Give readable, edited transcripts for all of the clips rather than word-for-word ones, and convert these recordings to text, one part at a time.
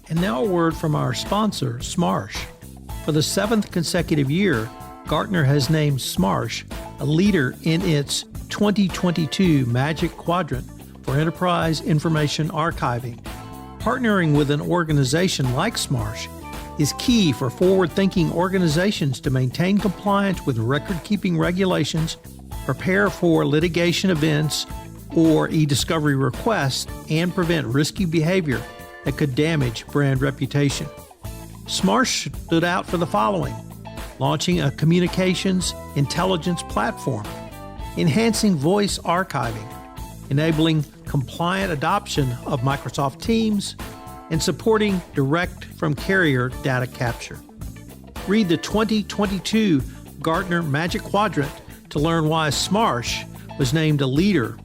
And now a word from our sponsor, Smarsh. For the 7th consecutive year, Gartner has named Smarsh a leader in its 2022 Magic Quadrant for Enterprise Information Archiving. Partnering with an organization like Smarsh is key for forward-thinking organizations to maintain compliance with record-keeping regulations, prepare for litigation events or e-discovery requests, and prevent risky behavior that could damage brand reputation. Smarsh stood out for the following: launching a communications intelligence platform, enhancing voice archiving, enabling compliant adoption of Microsoft Teams, and supporting direct-from-carrier data capture. Read the 2022 Gartner Magic Quadrant to learn why Smarsh was named a leader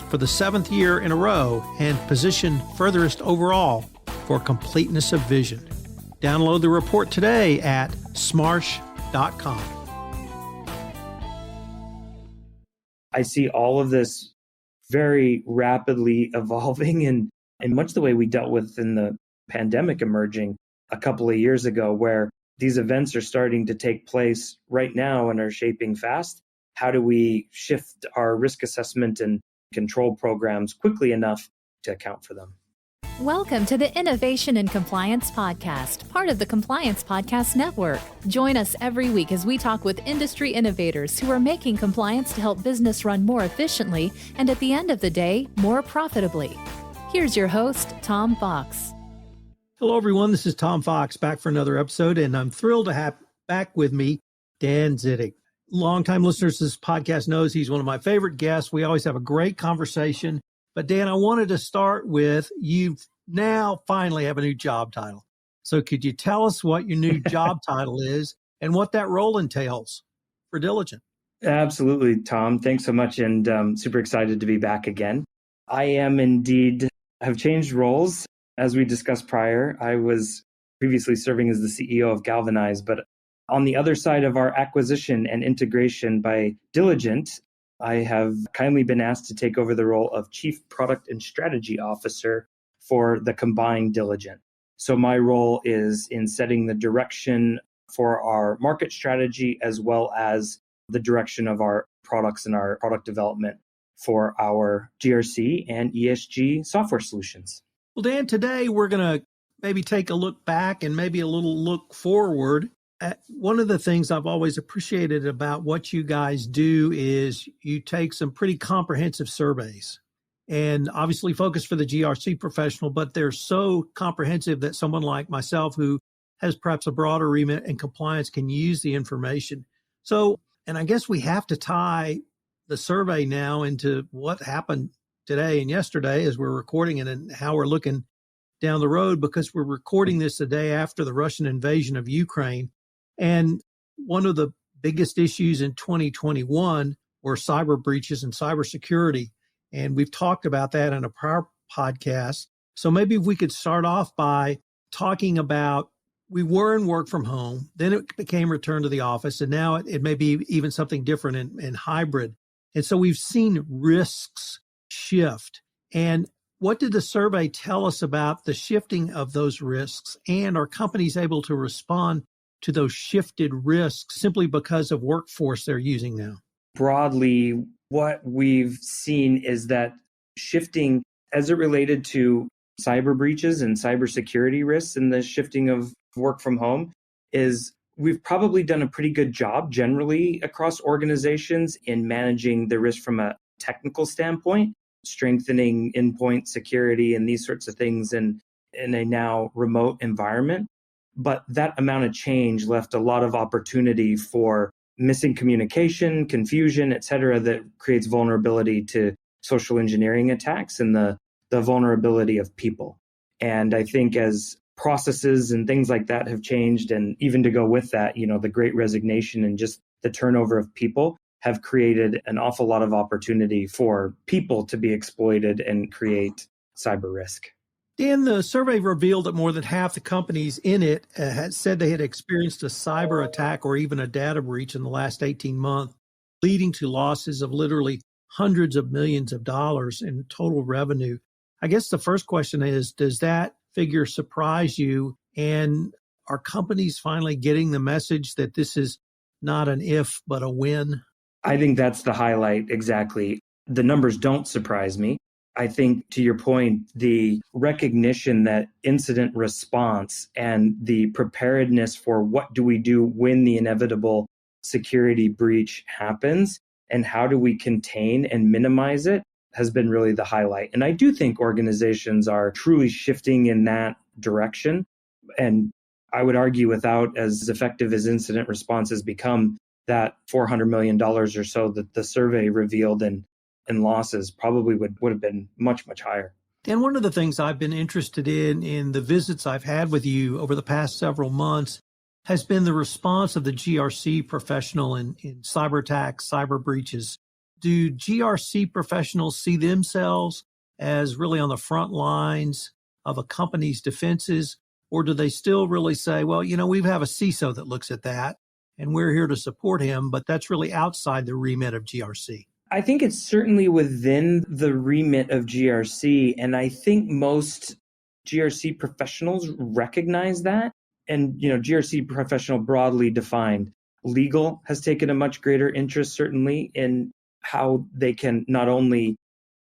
for the 7th year in a row and positioned furthest overall for completeness of vision. Download the report today at smarsh.com. I see all of this very rapidly evolving and much the way we dealt with in the pandemic emerging a couple of years ago, where these events are starting to take place right now and are shaping fast. How do we shift our risk assessment and control programs quickly enough to account for them? Welcome to the Innovation and Compliance Podcast, part of the Compliance Podcast Network. Join us every week as we talk with industry innovators who are making compliance to help business run more efficiently and, at the end of the day, more profitably. Here's your host, Tom Fox. Hello, everyone. This is Tom Fox back for another episode, and I'm thrilled to have back with me Dan Zitting. Longtime listeners to this podcast knows he's one of my favorite guests. We always have a great conversation. But Dan, I wanted to start with, you now finally have a new job title. So could you tell us what your new job title is and what that role entails for Diligent? Absolutely, Tom. Thanks so much, and super excited to be back again. I am indeed, have changed roles. As we discussed prior, I was previously serving as the CEO of Galvanize, but on the other side of our acquisition and integration by Diligent, I have kindly been asked to take over the role of Chief Product and Strategy Officer for the combined Diligent. So my role is in setting the direction for our market strategy, as well as the direction of our products and our product development for our GRC and ESG software solutions. Well, Dan, today we're going to maybe take a look back and maybe a little look forward. One of the things I've always appreciated about what you guys do is you take some pretty comprehensive surveys and obviously focus for the GRC professional, but they're so comprehensive that someone like myself who has perhaps a broader remit and compliance can use the information. So, and I guess we have to tie the survey now into what happened today and yesterday as we're recording it and how we're looking down the road, because we're recording this the day after the Russian invasion of Ukraine. And one of the biggest issues in 2021 were cyber breaches and cybersecurity. And we've talked about that in a prior podcast. So maybe if we could start off by talking about, we were in work from home, then it became return to the office, and now it may be even something different in hybrid. And so we've seen risks shift. And what did the survey tell us about the shifting of those risks? And are companies able to respond to those shifted risks simply because of workforce they're using now? Broadly, what we've seen is that shifting as it related to cyber breaches and cybersecurity risks and the shifting of work from home is we've probably done a pretty good job generally across organizations in managing the risk from a technical standpoint, strengthening endpoint security and these sorts of things in a now remote environment. But that amount of change left a lot of opportunity for missing communication, confusion, et cetera, that creates vulnerability to social engineering attacks and the vulnerability of people. And I think as processes and things like that have changed, and even to go with that, the great resignation and just the turnover of people have created an awful lot of opportunity for people to be exploited and create cyber risk. Dan, the survey revealed that more than half the companies in it had said they had experienced a cyber attack or even a data breach in the last 18 months, leading to losses of literally hundreds of millions of dollars in total revenue. I guess the first question is, does that figure surprise you? And are companies finally getting the message that this is not an if, but a when? I think that's the highlight, exactly. The numbers don't surprise me. I think, to your point, the recognition that incident response and the preparedness for what do we do when the inevitable security breach happens and how do we contain and minimize it has been really the highlight. And I do think organizations are truly shifting in that direction. And I would argue, without as effective as incident response has become, that $400 million or so that the survey revealed in losses probably would have been much, much higher. Dan, one of the things I've been interested in the visits I've had with you over the past several months has been the response of the GRC professional in cyber attacks, cyber breaches. Do GRC professionals see themselves as really on the front lines of a company's defenses, or do they still really say, well, we have a CISO that looks at that and we're here to support him, but that's really outside the remit of GRC? I think it's certainly within the remit of GRC. And I think most GRC professionals recognize that. And, GRC professional broadly defined, legal has taken a much greater interest, certainly, in how they can not only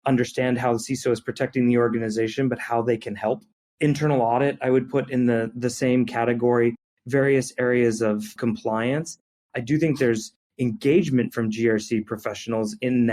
understand how the CISO is protecting the organization, but how they can help. Internal audit, I would put in the same category, various areas of compliance. I do think there's engagement from GRC professionals in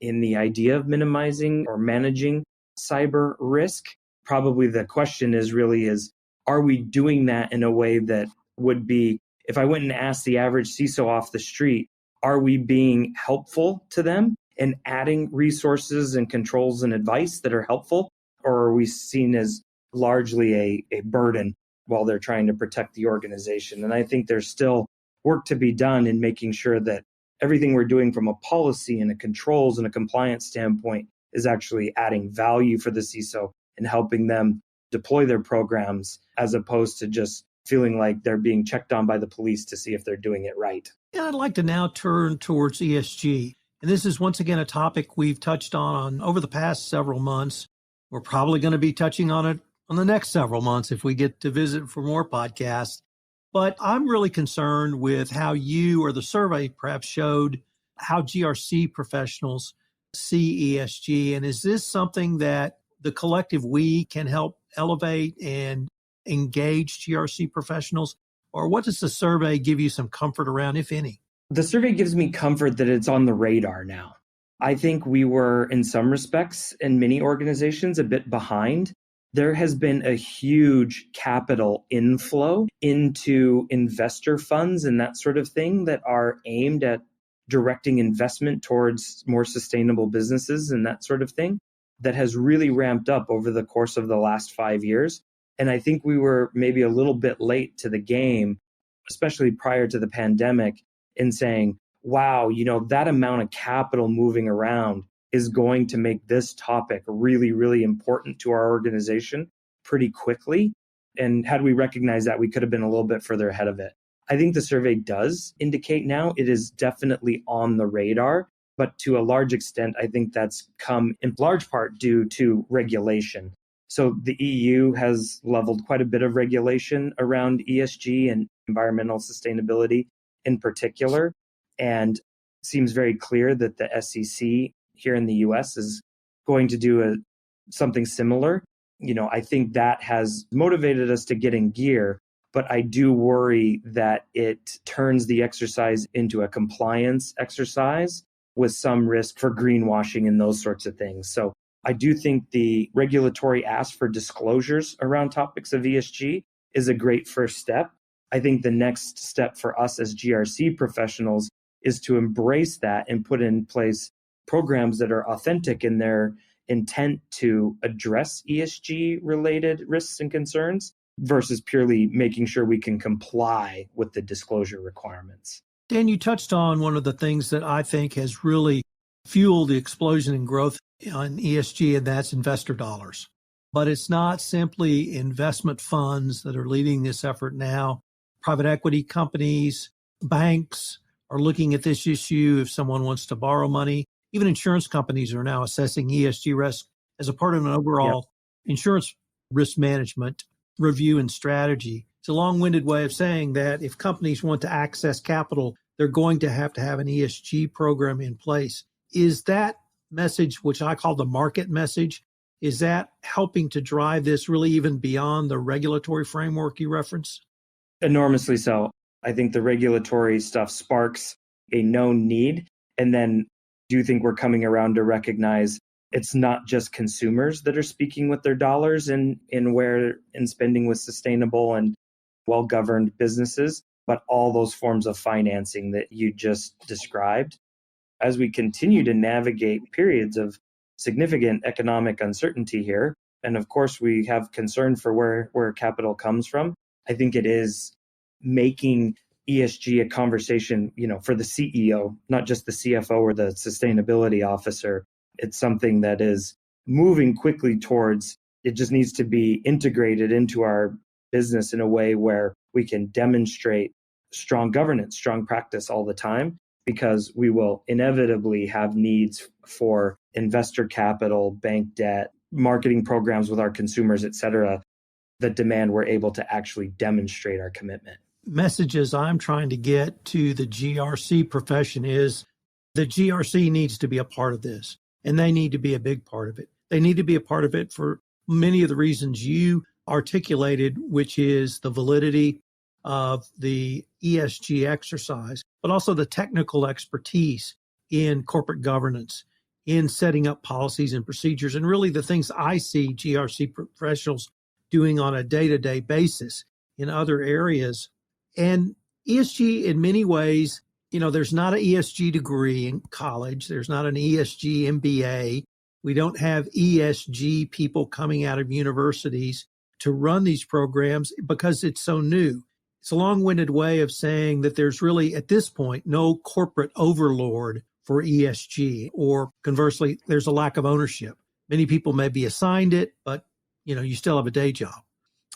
the idea of minimizing or managing cyber risk. Probably the question is, are we doing that in a way that would be, if I went and asked the average CISO off the street, are we being helpful to them and adding resources and controls and advice that are helpful? Or are we seen as largely a burden while they're trying to protect the organization? And I think there's still work to be done in making sure that everything we're doing from a policy and a controls and a compliance standpoint is actually adding value for the CISO and helping them deploy their programs, as opposed to just feeling like they're being checked on by the police to see if they're doing it right. And I'd like to now turn towards ESG. And this is once again a topic we've touched on over the past several months. We're probably going to be touching on it on the next several months if we get to visit for more podcasts. But I'm really concerned with how you, or the survey perhaps showed, how GRC professionals see ESG. And is this something that the collective we can help elevate and engage GRC professionals? Or what does the survey give you some comfort around, if any? The survey gives me comfort that it's on the radar now. I think we were, in some respects, in many organizations, a bit behind. There has been a huge capital inflow into investor funds and that sort of thing that are aimed at directing investment towards more sustainable businesses and that sort of thing, that has really ramped up over the course of the last 5 years. And I think we were maybe a little bit late to the game, especially prior to the pandemic, in saying, wow, that amount of capital moving around is going to make this topic really, really important to our organization pretty quickly. And had we recognized that, we could have been a little bit further ahead of it. I think the survey does indicate now it is definitely on the radar, but to a large extent, I think that's come in large part due to regulation. So the EU has leveled quite a bit of regulation around ESG and environmental sustainability in particular, and seems very clear that the SEC here in the US is going to do something similar. I think that has motivated us to get in gear, but I do worry that it turns the exercise into a compliance exercise with some risk for greenwashing and those sorts of things. So I do think the regulatory ask for disclosures around topics of ESG is a great first step. I think the next step for us as GRC professionals is to embrace that and put in place programs that are authentic in their intent to address ESG related risks and concerns versus purely making sure we can comply with the disclosure requirements. Dan, you touched on one of the things that I think has really fueled the explosion in growth on ESG, and that's investor dollars. But it's not simply investment funds that are leading this effort now. Private equity companies, banks are looking at this issue if someone wants to borrow money. Even insurance companies are now assessing ESG risk as a part of an overall insurance risk management review and strategy. It's a long-winded way of saying that if companies want to access capital, they're going to have an ESG program in place. Is that message, which I call the market message, is that helping to drive this really even beyond the regulatory framework you referenced? Enormously so. I think the regulatory stuff sparks a known need. And then do you think we're coming around to recognize it's not just consumers that are speaking with their dollars in where in spending with sustainable and well-governed businesses, but all those forms of financing that you just described. As we continue to navigate periods of significant economic uncertainty here, and of course we have concern for where capital comes from, I think it is making ESG a conversation, for the CEO, not just the CFO or the sustainability officer. It's something that is moving quickly towards, it just needs to be integrated into our business in a way where we can demonstrate strong governance, strong practice all the time, because we will inevitably have needs for investor capital, bank debt, marketing programs with our consumers, et cetera, that demand we're able to actually demonstrate our commitment. Messages I'm trying to get to the GRC profession is the GRC needs to be a part of this, and they need to be a big part of it. They need to be a part of it for many of the reasons you articulated, which is the validity of the ESG exercise, but also the technical expertise in corporate governance, in setting up policies and procedures, and really the things I see GRC professionals doing on a day-to-day basis in other areas. And ESG, in many ways, there's not an ESG degree in college. There's not an ESG MBA. We don't have ESG people coming out of universities to run these programs because it's so new. It's a long-winded way of saying that there's really, at this point, no corporate overlord for ESG, or conversely, there's a lack of ownership. Many people may be assigned it, but you still have a day job.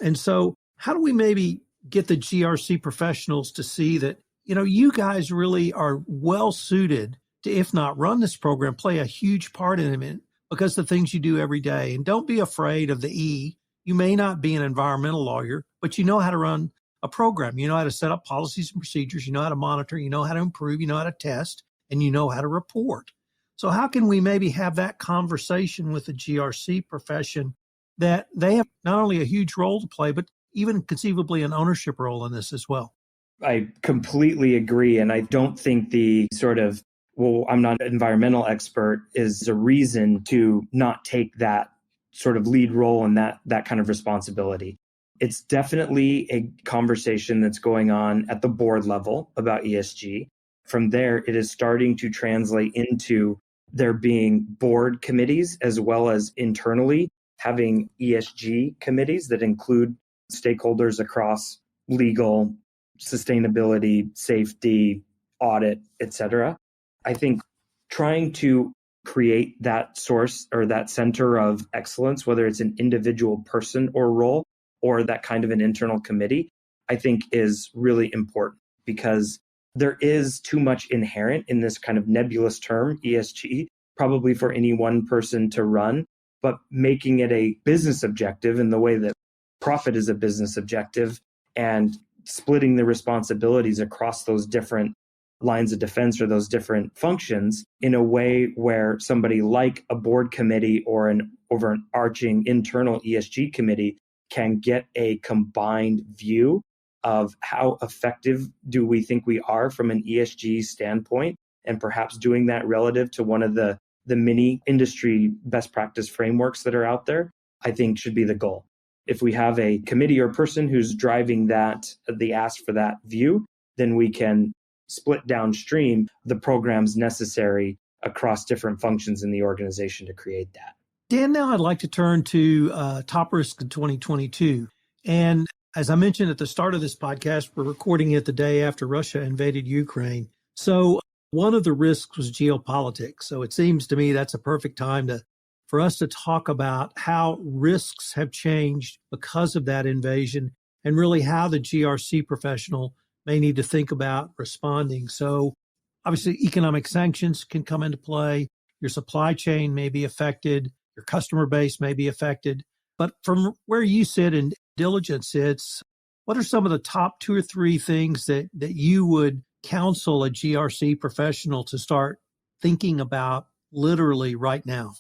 And so how do we maybe get the GRC professionals to see that, you guys really are well suited to, if not run this program, play a huge part in it because of the things you do every day. And don't be afraid of the E. You may not be an environmental lawyer, but you know how to run a program. You know how to set up policies and procedures. You know how to monitor. You know how to improve. You know how to test, and you know how to report. So how can we maybe have that conversation with the GRC profession that they have not only a huge role to play, but even conceivably an ownership role in this as well? I completely agree. And I don't think the sort of, I'm not an environmental expert is a reason to not take that sort of lead role and that kind of responsibility. It's definitely a conversation that's going on at the board level about ESG. From there, it is starting to translate into there being board committees as well as internally having ESG committees that include stakeholders across legal, sustainability, safety, audit, et cetera. I think trying to create that source or that center of excellence, whether it's an individual person or role or that kind of an internal committee, I think is really important because there is too much inherent in this kind of nebulous term, ESG, probably for any one person to run, but making it a business objective in the way that profit is a business objective and splitting the responsibilities across those different lines of defense or those different functions in a way where somebody like a board committee or an overarching internal ESG committee can get a combined view of how effective do we think we are from an ESG standpoint, and perhaps doing that relative to one of the many industry best practice frameworks that are out there, I think should be the goal. If we have a committee or person who's driving the ask for that view, then we can split downstream the programs necessary across different functions in the organization to create that. Dan, now I'd like to turn to top risk in 2022. And as I mentioned at the start of this podcast, we're recording it the day after Russia invaded Ukraine. So one of the risks was geopolitics. So it seems to me that's a perfect time for us to talk about how risks have changed because of that invasion and really how the GRC professional may need to think about responding. So obviously economic sanctions can come into play. Your supply chain may be affected. Your customer base may be affected. But from where you sit in Diligence sits, what are some of the top 2 or 3 things that you would counsel a GRC professional to start thinking about literally right now?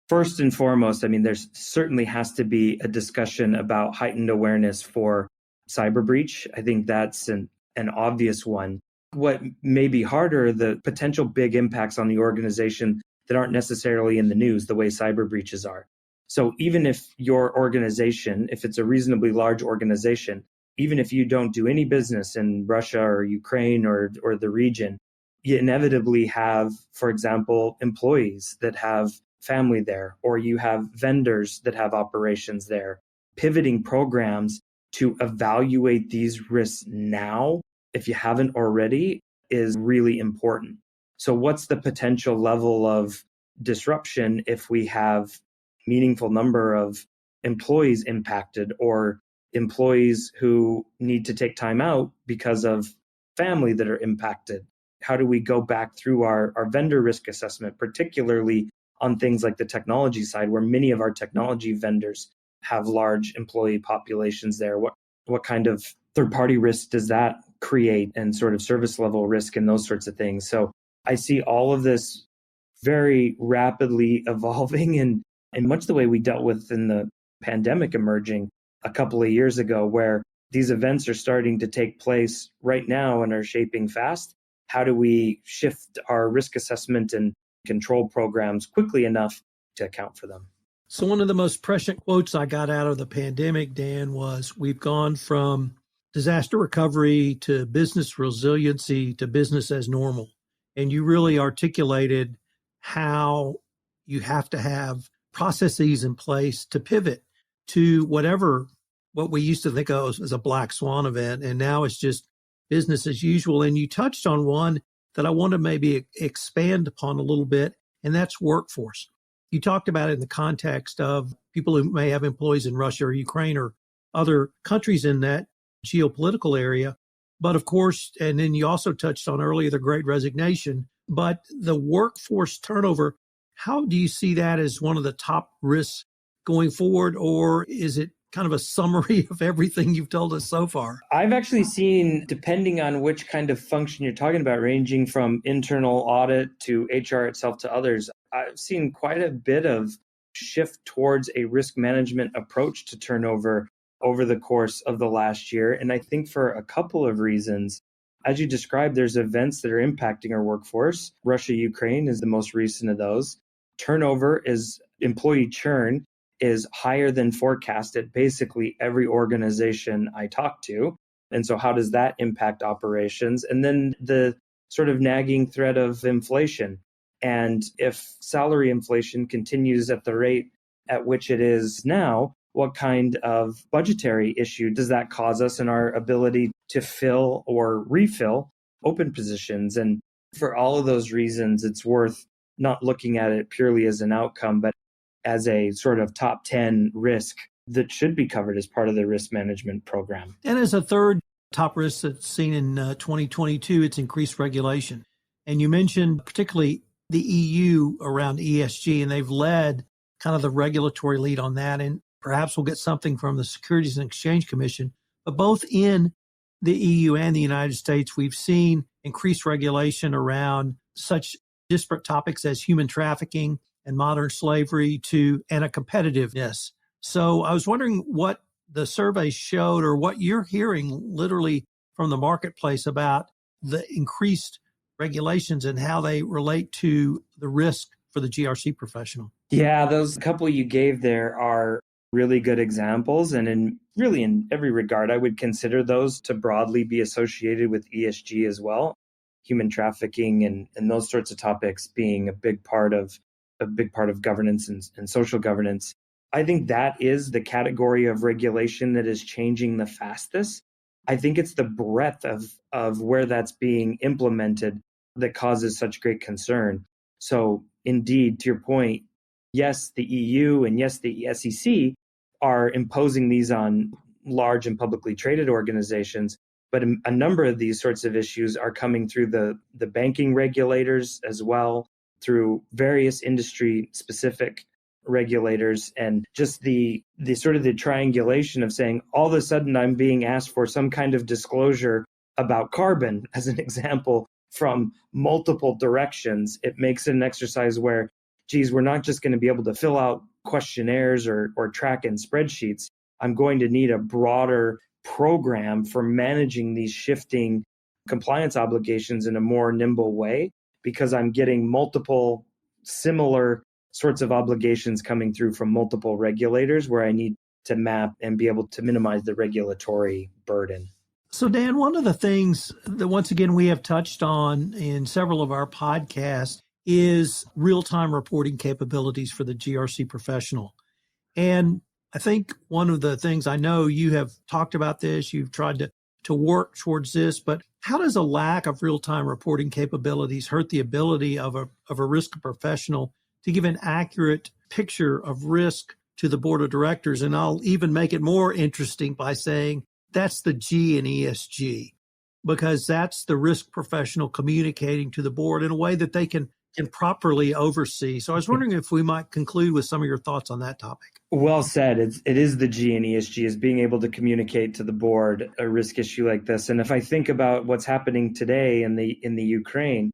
First and foremost, I mean, there certainly has to be a discussion about heightened awareness for cyber breach. I think that's an obvious one. What may be harder, the potential big impacts on the organization that aren't necessarily in the news, the way cyber breaches are. So even if your organization, if it's a reasonably large organization, even if you don't do any business in Russia or Ukraine or the region, you inevitably have, for example, employees that have family there, or you have vendors that have operations there. Pivoting programs to evaluate these risks now, if you haven't already, is really important. So what's the potential level of disruption if we have meaningful number of employees impacted, or employees who need to take time out because of family that are impacted? How do we go back through our vendor risk assessment, particularly on things like the technology side, where many of our technology vendors have large employee populations there? What kind of third-party risk does that create, and sort of service level risk and those sorts of things? So I see all of this very rapidly evolving, and much the way we dealt with in the pandemic emerging a couple of years ago, where these events are starting to take place right now and are shaping fast. How do we shift our risk assessment and control programs quickly enough to account for them? So one of the most prescient quotes I got out of the pandemic, Dan, was we've gone from disaster recovery to business resiliency to business as normal. And you really articulated how you have to have processes in place to pivot to what we used to think of as a black swan event. And now it's just business as usual. And you touched on one that I want to maybe expand upon a little bit, and that's workforce. You talked about it in the context of people who may have employees in Russia or Ukraine or other countries in that geopolitical area. But of course, and then you also touched on earlier the Great Resignation, but the workforce turnover, how do you see that as one of the top risks going forward? Or is it kind of a summary of everything you've told us so far? I've actually seen, depending on which kind of function you're talking about, ranging from internal audit to HR itself to others, I've seen quite a bit of shift towards a risk management approach to turnover over the course of the last year. And I think for a couple of reasons. As you described, there's events that are impacting our workforce. Russia, Ukraine is the most recent of those. Employee churn is higher than forecast at basically every organization I talk to. And so how does that impact operations? And then the sort of nagging threat of inflation. And if salary inflation continues at the rate at which it is now, what kind of budgetary issue does that cause us in our ability to fill or refill open positions? And for all of those reasons, it's worth not looking at it purely as an outcome, but as a sort of top 10 risk that should be covered as part of the risk management program. And as a third top risk that's seen in 2022, it's increased regulation. And you mentioned particularly the EU around ESG, and they've led kind of the regulatory lead on that. And perhaps we'll get something from the Securities and Exchange Commission. But both in the EU and the United States, we've seen increased regulation around such disparate topics as human trafficking and modern slavery and a competitiveness. So I was wondering what the survey showed, or what you're hearing literally from the marketplace about the increased regulations and how they relate to the risk for the GRC professional. Yeah, those couple you gave there are really good examples. And in every regard, I would consider those to broadly be associated with ESG as well. Human trafficking and those sorts of topics being a big part of governance and social governance. I think that is the category of regulation that is changing the fastest. I think it's the breadth of where that's being implemented that causes such great concern. So indeed, to your point, yes, the EU and yes, the SEC are imposing these on large and publicly traded organizations, but a number of these sorts of issues are coming through the banking regulators as well, through various industry-specific regulators, and just the sort of the triangulation of saying all of a sudden I'm being asked for some kind of disclosure about carbon, as an example, from multiple directions. It makes it an exercise where, geez, we're not just going to be able to fill out questionnaires or track in spreadsheets. I'm going to need a broader program for managing these shifting compliance obligations in a more nimble way, because I'm getting multiple similar sorts of obligations coming through from multiple regulators where I need to map and be able to minimize the regulatory burden. So, Dan, one of the things that, once again, we have touched on in several of our podcasts is real-time reporting capabilities for the GRC professional. And I think one of the things, I know you have talked about this, you've tried to work towards this, but how does a lack of real-time reporting capabilities hurt the ability of a risk professional to give an accurate picture of risk to the board of directors? And I'll even make it more interesting by saying that's the G in ESG, because that's the risk professional communicating to the board in a way that they can properly oversee. So I was wondering if we might conclude with some of your thoughts on that topic. Well said. It is the G in ESG, is being able to communicate to the board a risk issue like this. And if I think about what's happening today in the Ukraine,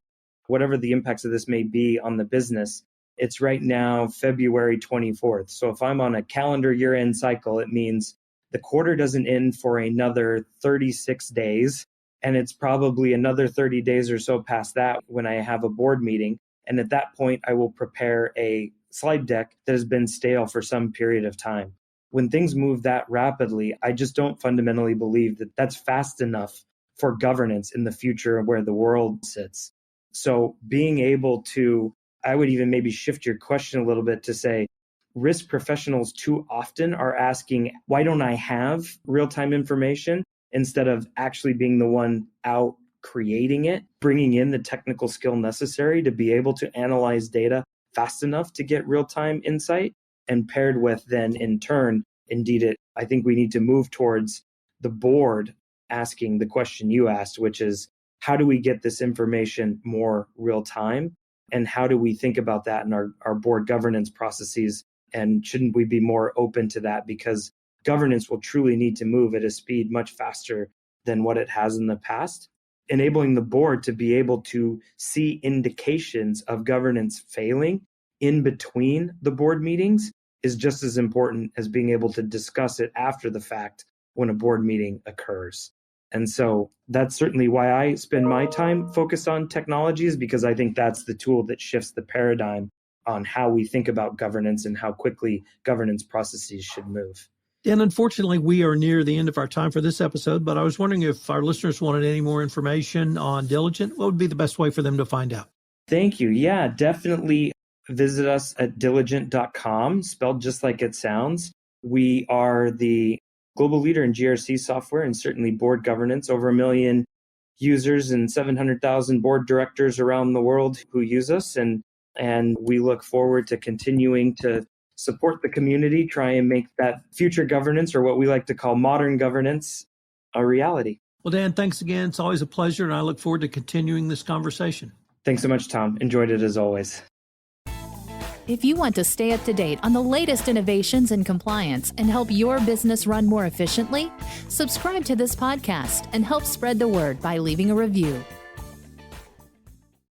whatever the impacts of this may be on the business, it's right now February 24th. So if I'm on a calendar year-end cycle, it means the quarter doesn't end for another 36 days. And it's probably another 30 days or so past that when I have a board meeting. And at that point, I will prepare a slide deck that has been stale for some period of time. When things move that rapidly, I just don't fundamentally believe that that's fast enough for governance in the future where the world sits. So being able to, I would even maybe shift your question a little bit to say, risk professionals too often are asking, why don't I have real-time information, instead of actually being the one out creating it, bringing in the technical skill necessary to be able to analyze data fast enough to get real-time insight, and paired with then in turn, I think we need to move towards the board asking the question you asked, which is, how do we get this information more real-time? And how do we think about that in our board governance processes? And shouldn't we be more open to that? Because governance will truly need to move at a speed much faster than what it has in the past. Enabling the board to be able to see indications of governance failing in between the board meetings is just as important as being able to discuss it after the fact when a board meeting occurs. And so that's certainly why I spend my time focused on technologies, because I think that's the tool that shifts the paradigm on how we think about governance and how quickly governance processes should move. And unfortunately, we are near the end of our time for this episode, but I was wondering if our listeners wanted any more information on Diligent, what would be the best way for them to find out? Thank you. Yeah, definitely visit us at diligent.com, spelled just like it sounds. We are the global leader in GRC software and certainly board governance, over 1 million users and 700,000 board directors around the world who use us. And we look forward to continuing to support the community, try and make that future governance, or what we like to call modern governance, a reality. Well, Dan, thanks again. It's always a pleasure, and I look forward to continuing this conversation. Thanks so much, Tom. Enjoyed it as always. If you want to stay up to date on the latest innovations in compliance and help your business run more efficiently, subscribe to this podcast and help spread the word by leaving a review.